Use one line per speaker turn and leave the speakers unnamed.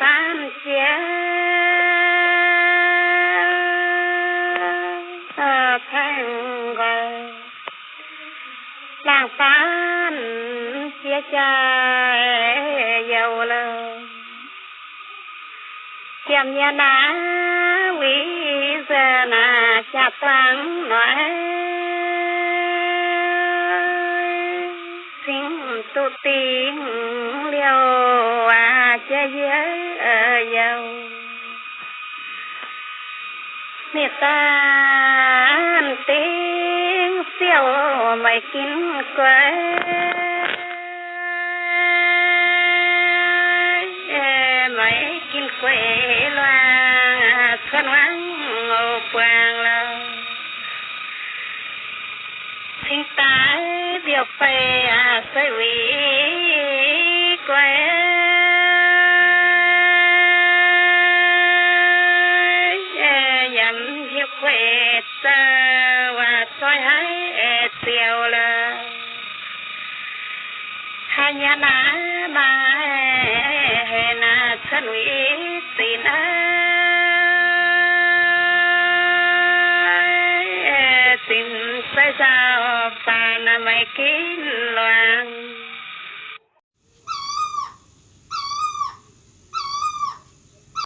san chia thành gọi làng san chia cha giàu lời kiềm nhà ná quý giờ là cha tăng nói sinh tu tiếng liều cha giàu nè ta tiếng siêu mày kín quê mày kín quê loa thân vắng ngô quang lâu sinh ta điều phê xây vị quê dầm hiệp quê ta và soi hái tiêu là hai nhà ná ba hè na thân vị tin tin sai sao ta na mày kín loạn